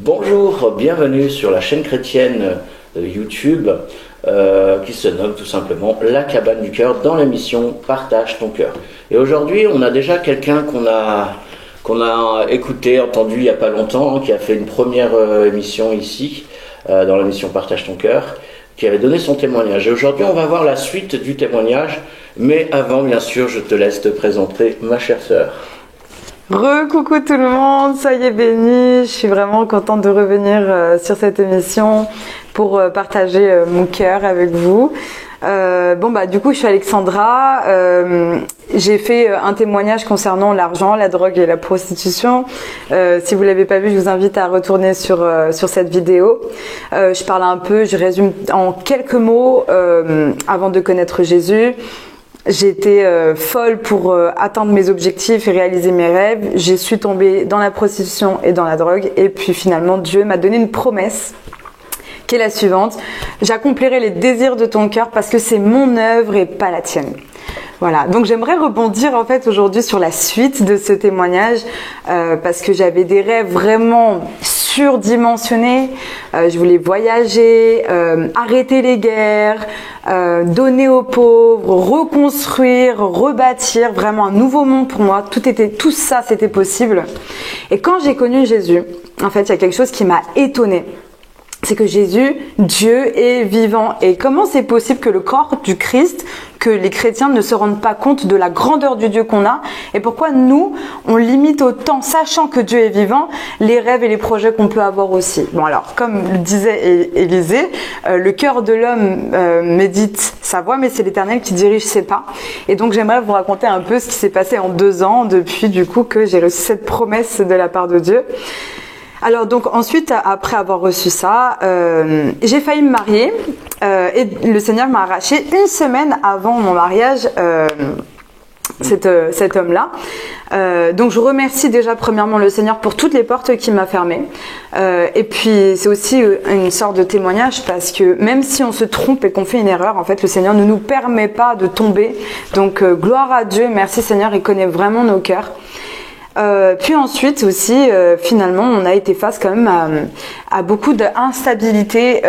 Bonjour, bienvenue sur la chaîne chrétienne YouTube qui se nomme tout simplement La Cabane du Cœur dans l'émission Partage ton cœur. Et aujourd'hui, on a déjà quelqu'un qu'on a écouté, entendu il n'y a pas longtemps, qui a fait une première émission ici, dans l'émission Partage ton cœur, qui avait donné son témoignage. Et aujourd'hui, on va voir la suite du témoignage, mais avant, bien sûr, je te laisse te présenter ma chère sœur. Coucou tout le monde, soyez bénis, je suis vraiment contente de revenir sur cette émission pour partager mon cœur avec vous. Du coup je suis Alexandra, j'ai fait un témoignage concernant l'argent, la drogue et la prostitution. Si vous l'avez pas vu, je vous invite à retourner sur cette vidéo. Je parle un peu, je résume en quelques mots avant de connaître Jésus. J'étais folle pour atteindre mes objectifs et réaliser mes rêves. J'ai su tomber dans la prostitution et dans la drogue. Et puis finalement, Dieu m'a donné une promesse qui est la suivante. J'accomplirai les désirs de ton cœur parce que c'est mon œuvre et pas la tienne. Voilà, donc j'aimerais rebondir en fait aujourd'hui sur la suite de ce témoignage parce que j'avais des rêves vraiment surdimensionnés. Je voulais voyager, arrêter les guerres, donner aux pauvres, reconstruire, rebâtir vraiment un nouveau monde pour moi. Tout ça, c'était possible. Et quand j'ai connu Jésus, en fait, il y a quelque chose qui m'a étonnée. C'est que Jésus, Dieu, est vivant. Et comment c'est possible que le corps du Christ, que les chrétiens ne se rendent pas compte de la grandeur du Dieu qu'on a, et pourquoi nous, on limite autant, sachant que Dieu est vivant, les rêves et les projets qu'on peut avoir aussi. Bon alors, comme le disait Élisée, le cœur de l'homme médite sa voix, mais c'est l'Éternel qui dirige ses pas. Et donc j'aimerais vous raconter un peu ce qui s'est passé en 2 ans, depuis du coup que j'ai reçu cette promesse de la part de Dieu. Alors donc ensuite, après avoir reçu ça, j'ai failli me marier et le Seigneur m'a arraché 1 semaine avant mon mariage cet homme-là. Donc je remercie déjà premièrement le Seigneur pour toutes les portes qu'il m'a fermées. Et puis c'est aussi une sorte de témoignage parce que même si on se trompe et qu'on fait une erreur, en fait le Seigneur ne nous permet pas de tomber. Donc gloire à Dieu, merci Seigneur, il connaît vraiment nos cœurs. Puis ensuite aussi, finalement, on a été face quand même à beaucoup d'instabilité,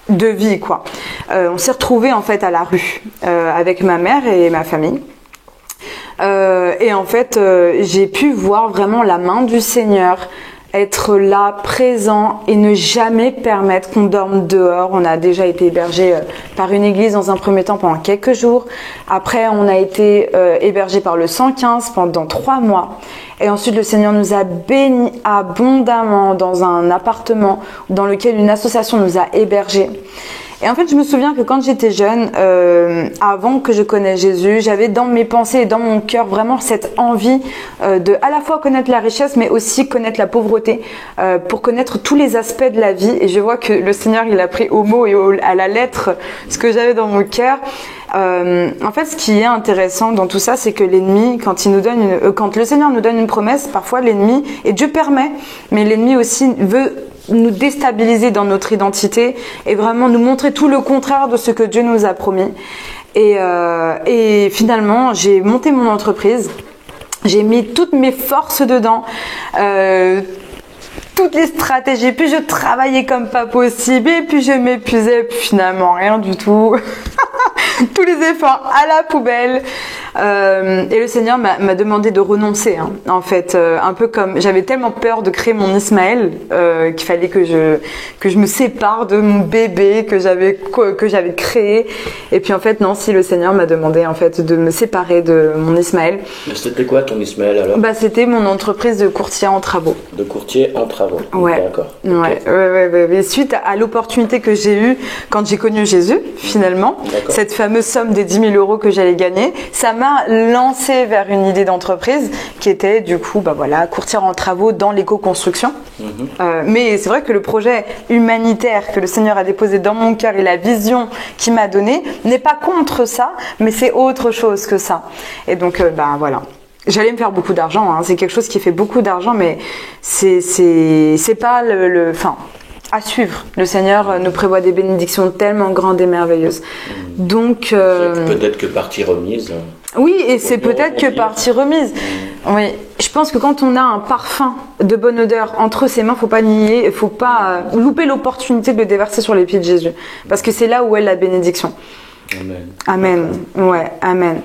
de vie, quoi. On s'est retrouvés en fait à la rue avec ma mère et ma famille. Et en fait, j'ai pu voir vraiment la main du Seigneur être là, présent et ne jamais permettre qu'on dorme dehors. On a déjà été hébergé par une église dans un premier temps pendant quelques jours. Après, on a été hébergé par le 115 pendant 3 mois. Et ensuite, le Seigneur nous a bénis abondamment dans un appartement dans lequel une association nous a hébergés. Et en fait, je me souviens que quand j'étais jeune, avant que je connaisse Jésus, j'avais dans mes pensées et dans mon cœur vraiment cette envie de à la fois connaître la richesse, mais aussi connaître la pauvreté, pour connaître tous les aspects de la vie. Et je vois que le Seigneur, il a pris au mot et à la lettre ce que j'avais dans mon cœur. En fait, ce qui est intéressant dans tout ça, c'est que l'ennemi, quand le Seigneur nous donne une promesse, parfois l'ennemi, et Dieu permet, mais l'ennemi aussi veut nous déstabiliser dans notre identité et vraiment nous montrer tout le contraire de ce que Dieu nous a promis. Et finalement, j'ai monté mon entreprise, j'ai mis toutes mes forces dedans, toutes les stratégies, puis je travaillais comme pas possible, et puis je m'épuisais, puis finalement rien du tout. Tous les efforts à la poubelle. Et le Seigneur m'a demandé de renoncer, hein. En fait, un peu comme j'avais tellement peur de créer mon Ismaël qu'il fallait que je me sépare de mon bébé que j'avais créé. Et puis en fait non, si le Seigneur m'a demandé en fait de me séparer de mon Ismaël. C'était quoi ton Ismaël alors? C'était mon entreprise de courtier en travaux. De courtier en travaux. Ouais. D'accord. Ouais. Suite à l'opportunité que j'ai eue quand j'ai connu Jésus, finalement, cette fameuse somme des 10 000 euros que j'allais gagner, ça m'a lancé vers une idée d'entreprise qui était du coup, courtière en travaux dans l'éco-construction. Mais c'est vrai que le projet humanitaire que le Seigneur a déposé dans mon cœur et la vision qu'il m'a donnée n'est pas contre ça, mais c'est autre chose que ça. Et donc, voilà. J'allais me faire beaucoup d'argent, hein. C'est quelque chose qui fait beaucoup d'argent, mais c'est pas à suivre. Le Seigneur nous prévoit des bénédictions tellement grandes et merveilleuses. Donc, peut-être que partie remise. Oui, et c'est peut-être que partie remise. Oui, je pense que quand on a un parfum de bonne odeur entre ses mains, faut pas nier, faut pas louper l'opportunité de le déverser sur les pieds de Jésus, parce que c'est là où est la bénédiction. Amen. Amen. Ouais, amen.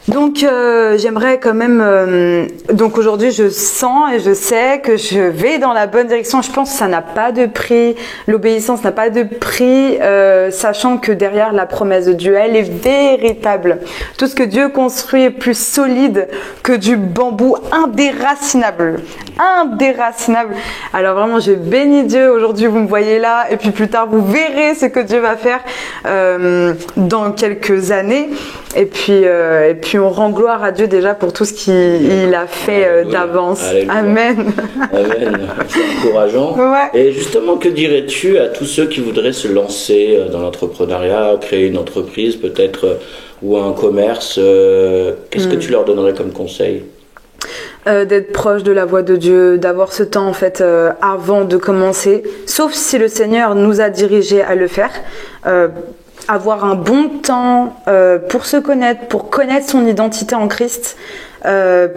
Donc j'aimerais quand même donc aujourd'hui je sens et je sais que je vais dans la bonne direction. Je pense que ça n'a pas de prix, l'obéissance n'a pas de prix, sachant que derrière la promesse de Dieu, elle est véritable. Tout ce que Dieu construit est plus solide que du bambou indéracinable. Indéracinable. Alors vraiment je bénis Dieu, aujourd'hui vous me voyez là et puis plus tard vous verrez ce que Dieu va faire dans quelques années et puis on rend gloire à Dieu déjà pour tout ce qu'il a fait d'avance. Amen. Amen. C'est encourageant. Ouais. Et justement, que dirais-tu à tous ceux qui voudraient se lancer dans l'entrepreneuriat, créer une entreprise peut-être ou un commerce? Qu'est-ce que tu leur donnerais comme conseil? D'être proche de la voix de Dieu, d'avoir ce temps en fait avant de commencer, sauf si le Seigneur nous a dirigés à le faire. Avoir un bon temps pour se connaître, pour connaître son identité en Christ,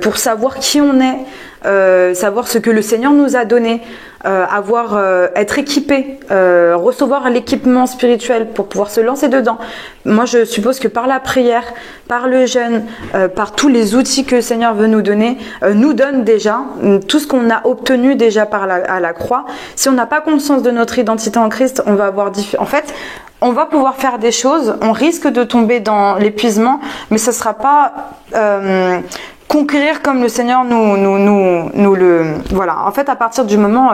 pour savoir qui on est, savoir ce que le Seigneur nous a donné, être équipé, recevoir l'équipement spirituel pour pouvoir se lancer dedans. Moi, je suppose que par la prière, par le jeûne, par tous les outils que le Seigneur veut nous donner, nous donne déjà tout ce qu'on a obtenu déjà à la croix. Si on n'a pas conscience de notre identité en Christ, on va avoir en fait, on va pouvoir faire des choses, on risque de tomber dans l'épuisement, mais ce ne sera pas conquérir comme le Seigneur nous le... Voilà, en fait, à partir du moment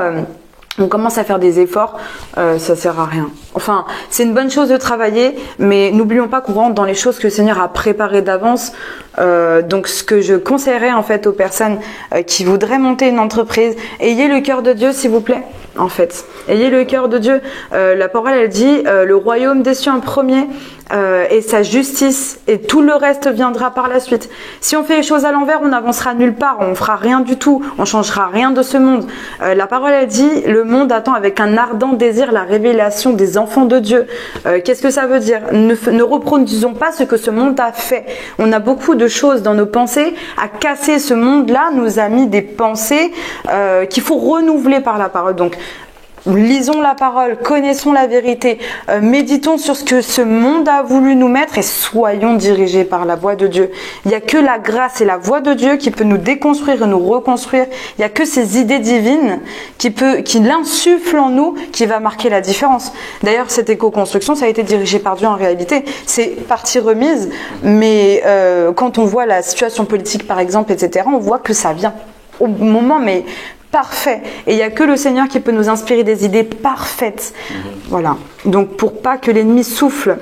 on commence à faire des efforts, ça sert à rien. Enfin, c'est une bonne chose de travailler, mais n'oublions pas qu'on rentre dans les choses que le Seigneur a préparées d'avance. Donc, ce que je conseillerais en fait aux personnes qui voudraient monter une entreprise, ayez le cœur de Dieu, s'il vous plaît. En fait, ayez le cœur de Dieu. La parole, elle dit, le royaume des cieux en premier et sa justice et tout le reste viendra par la suite. Si on fait les choses à l'envers, on n'avancera nulle part, on fera rien du tout, on changera rien de ce monde. La parole, elle dit, le monde attend avec un ardent désir la révélation des enfants de Dieu. Qu'est-ce que ça veut dire? Ne reproduisons pas ce que ce monde a fait. On a beaucoup de choses dans nos pensées à casser. Ce monde-là nous a mis des pensées qu'il faut renouveler par la parole. Donc, lisons la parole, connaissons la vérité, méditons sur ce que ce monde a voulu nous mettre et soyons dirigés par la voix de Dieu. Il n'y a que la grâce et la voix de Dieu qui peut nous déconstruire et nous reconstruire. Il n'y a que ces idées divines qui l'insufflent en nous qui va marquer la différence. D'ailleurs, cette éco-construction, ça a été dirigé par Dieu en réalité. C'est partie remise, mais quand on voit la situation politique par exemple, etc., on voit que ça vient au moment mais parfait. Et il n'y a que le Seigneur qui peut nous inspirer des idées parfaites. Voilà. Donc pour pas que l'ennemi souffle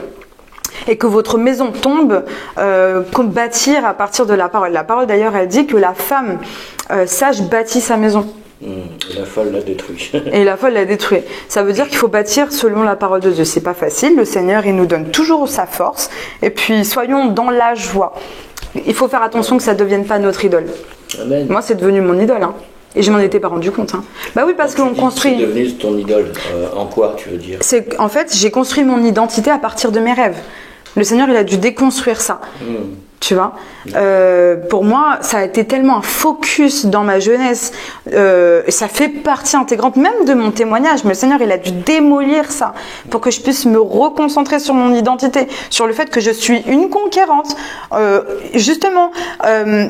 et que votre maison tombe, bâtir à partir de la parole. La parole d'ailleurs, elle dit que la femme sage bâtit sa maison. Et la folle l'a détruit. Et la folle l'a détruit. Ça veut dire qu'il faut bâtir selon la parole de Dieu. C'est pas facile. Le Seigneur, il nous donne toujours sa force. Et puis soyons dans la joie. Il faut faire attention que ça ne devienne pas notre idole. Amen. Moi, c'est devenu mon idole. Et je m'en étais pas rendu compte. Bah oui, parce qu'on construit. C'est devenu ton idole. En quoi, tu veux dire? En fait, j'ai construit mon identité à partir de mes rêves. Le Seigneur, il a dû déconstruire ça. Tu vois, pour moi, ça a été tellement un focus dans ma jeunesse. Et ça fait partie intégrante même de mon témoignage. Mais le Seigneur, il a dû démolir ça pour que je puisse me reconcentrer sur mon identité, sur le fait que je suis une conquérante. Justement,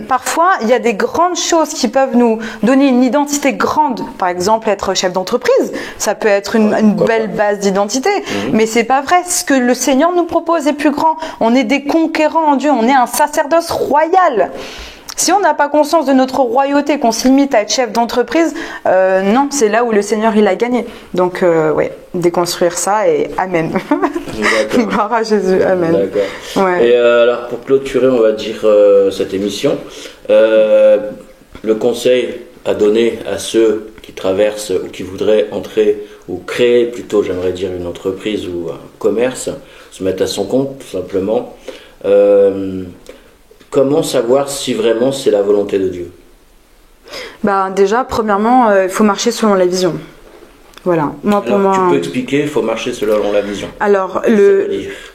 parfois, il y a des grandes choses qui peuvent nous donner une identité grande. Par exemple, être chef d'entreprise, ça peut être une belle base d'identité. Mais c'est pas vrai. Ce que le Seigneur nous propose est plus grand. On est des conquérants en Dieu. On est un sacerdoce royal. Si on n'a pas conscience de notre royauté, qu'on se limite à être chef d'entreprise, non, c'est là où le Seigneur il a gagné. Donc, ouais, déconstruire ça et amen. Gloire à Jésus, amen. D'accord. Ouais. Et alors, pour clôturer, on va dire cette émission, le conseil à donner à ceux qui traversent ou qui voudraient entrer ou créer, plutôt, j'aimerais dire, une entreprise ou un commerce, se mettre à son compte, tout simplement. Comment savoir si vraiment c'est la volonté de Dieu? Déjà, premièrement, il faut marcher selon la vision. Voilà. Alors, tu peux expliquer, il faut marcher selon la vision. Alors,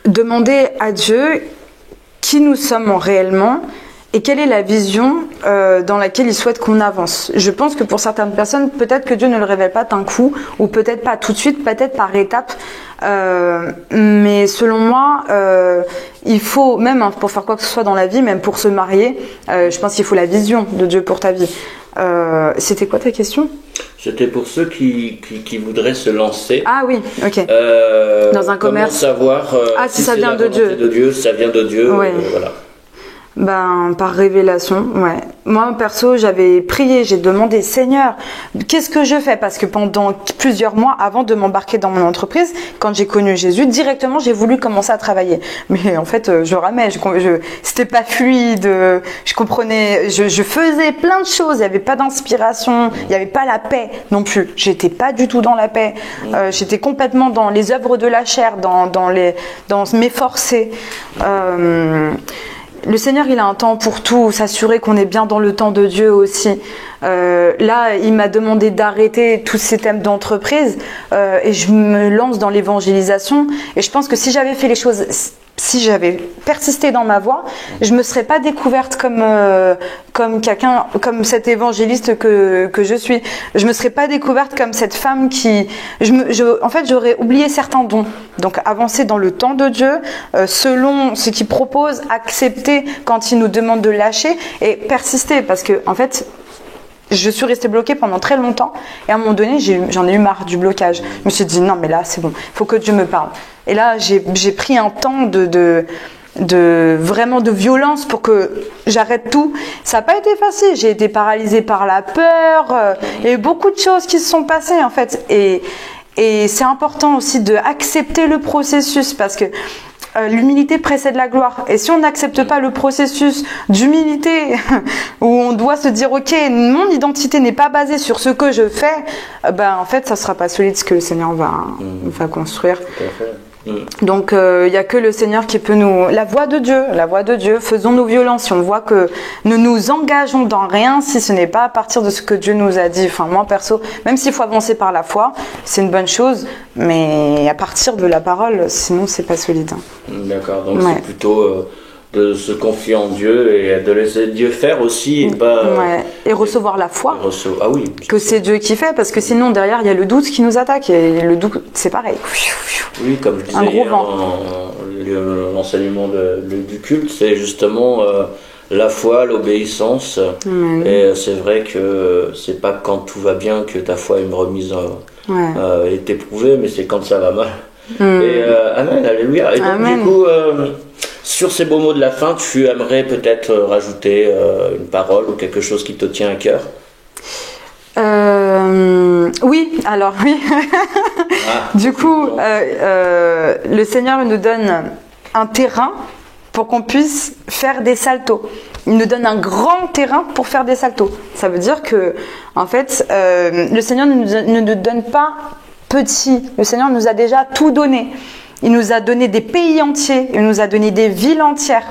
demander à Dieu qui nous sommes réellement et quelle est la vision dans laquelle il souhaite qu'on avance. Je pense que pour certaines personnes, peut-être que Dieu ne le révèle pas d'un coup, ou peut-être pas tout de suite, peut-être par étapes. Mais selon moi, il faut, même pour faire quoi que ce soit dans la vie, même pour se marier, je pense qu'il faut la vision de Dieu pour ta vie. C'était quoi ta question ? C'était pour ceux qui voudraient se lancer. Ah oui, ok. Dans un commerce. Comment savoir si ça vient de Dieu. De Dieu, si ça vient de Dieu. Ouais. Voilà. Ben, par révélation, ouais. Moi, perso, j'avais prié, j'ai demandé, Seigneur, qu'est-ce que je fais? Parce que pendant plusieurs mois avant de m'embarquer dans mon entreprise, quand j'ai connu Jésus, directement, j'ai voulu commencer à travailler. Mais en fait, je ramais, c'était pas fluide, je comprenais, je faisais plein de choses, il n'y avait pas d'inspiration, il n'y avait pas la paix non plus. J'étais pas du tout dans la paix. J'étais complètement dans les œuvres de la chair, dans m'efforcer. Le Seigneur, il a un temps pour tout, s'assurer qu'on est bien dans le temps de Dieu aussi. Là, il m'a demandé d'arrêter tous ces thèmes d'entreprise et je me lance dans l'évangélisation. Et je pense que si j'avais fait les choses, si j'avais persisté dans ma voie, je me serais pas découverte comme quelqu'un, comme cet évangéliste que je suis. Je me serais pas découverte comme cette femme qui, en fait, j'aurais oublié certains dons. Donc, avancer dans le temps de Dieu, selon ce qu'il propose, accepter quand il nous demande de lâcher et persister, parce que, en fait, je suis restée bloquée pendant très longtemps et à un moment donné, j'en ai eu marre du blocage. Je me suis dit non, mais là, c'est bon, il faut que Dieu me parle. Et là, j'ai pris un temps vraiment de violence pour que j'arrête tout. Ça n'a pas été facile. J'ai été paralysée par la peur. Il y a eu beaucoup de choses qui se sont passées en fait. Et c'est important aussi d'accepter le processus parce que l'humilité précède la gloire. Et si on n'accepte pas le processus d'humilité, où on doit se dire, ok, mon identité n'est pas basée sur ce que je fais, ben en fait, ça sera pas solide ce que le Seigneur va construire. Tout à fait. Donc il y a que le Seigneur qui peut la voix de Dieu, faisons-nous violence si on voit que nous nous engageons dans rien si ce n'est pas à partir de ce que Dieu nous a dit. Enfin moi perso, même s'il faut avancer par la foi, c'est une bonne chose, mais à partir de la parole, sinon c'est pas solide. D'accord, donc c'est plutôt de se confier en Dieu et de laisser Dieu faire aussi et pas et recevoir la foi ah oui, que c'est Dieu qui fait, parce que sinon derrière il y a le doute qui nous attaque et le doute c'est pareil. Oui, comme je disais un gros vent. L'enseignement du culte, c'est justement la foi, l'obéissance. Et c'est vrai que c'est pas quand tout va bien que ta foi est une remise est éprouvée, mais c'est quand ça va mal. Et amen, alléluia. Et donc amen. Du coup, sur ces beaux mots de la fin, tu aimerais peut-être rajouter une parole ou quelque chose qui te tient à cœur? Oui, alors oui. Du coup, le Seigneur nous donne un terrain pour qu'on puisse faire des saltos. Il nous donne un grand terrain pour faire des saltos. Ça veut dire que, en fait, le Seigneur ne nous donne pas petit. Le Seigneur nous a déjà tout donné. Il nous a donné des pays entiers, il nous a donné des villes entières.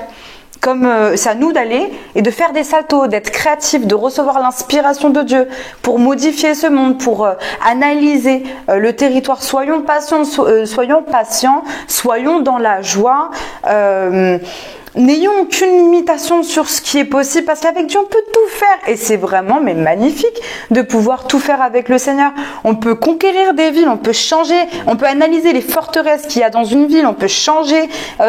Comme c'est à nous d'aller et de faire des saltos, d'être créatifs, de recevoir l'inspiration de Dieu pour modifier ce monde, pour analyser le territoire. Soyons patients, soyons dans la joie. N'ayons aucune limitation sur ce qui est possible, parce qu'avec Dieu on peut tout faire et c'est vraiment magnifique de pouvoir tout faire avec le Seigneur. On peut conquérir des villes, on peut changer, on peut analyser les forteresses qu'il y a dans une ville, on peut changer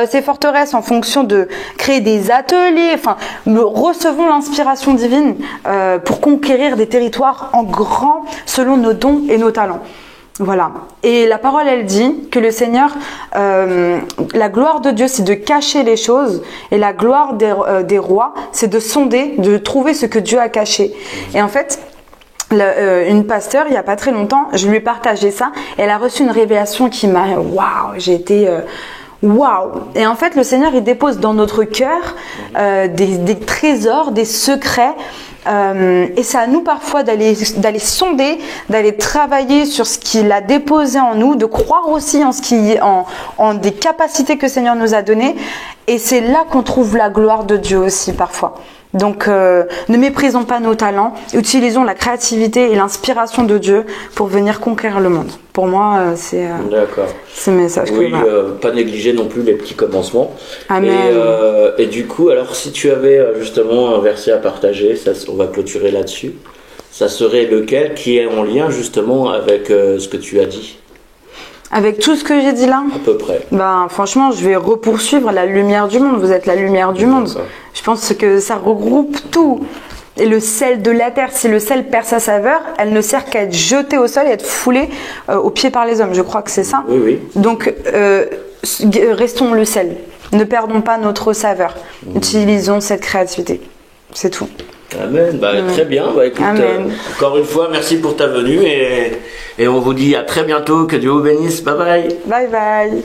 ces forteresses en fonction de créer des ateliers. Enfin, nous recevons l'inspiration divine pour conquérir des territoires en grand selon nos dons et nos talents. Voilà. Et la parole, elle dit que le Seigneur, la gloire de Dieu, c'est de cacher les choses, et la gloire des rois, c'est de sonder, de trouver ce que Dieu a caché. Et en fait, une pasteure, il y a pas très longtemps, je lui ai partagé ça, et elle a reçu une révélation qui m'a, waouh, j'ai été waouh. Et en fait, le Seigneur, il dépose dans notre cœur des trésors, des secrets. Et c'est à nous parfois d'aller sonder, d'aller travailler sur ce qu'il a déposé en nous, de croire aussi en des capacités que le Seigneur nous a données. Et c'est là qu'on trouve la gloire de Dieu aussi parfois. Donc, ne méprisons pas nos talents, utilisons la créativité et l'inspiration de Dieu pour venir conquérir le monde. Pour moi, c'est le message que pas négliger non plus les petits commencements. Amen. Et du coup, alors si tu avais justement un verset à partager, on va clôturer là-dessus, ça serait lequel qui est en lien justement avec ce que tu as dit? Avec tout ce que j'ai dit là? À peu près. Ben, franchement, je vais repoursuivre la lumière du monde. Vous êtes la lumière du monde. Je pense que ça regroupe tout. Et le sel de la terre, si le sel perd sa saveur, elle ne sert qu'à être jetée au sol et être foulée aux pieds par les hommes. Je crois que c'est ça. Oui. Donc, restons le sel. Ne perdons pas notre saveur. Utilisons cette créativité. C'est tout. Amen. Très bien. Écoute, encore une fois, merci pour ta venue et on vous dit à très bientôt. Que Dieu vous bénisse. Bye bye. Bye bye.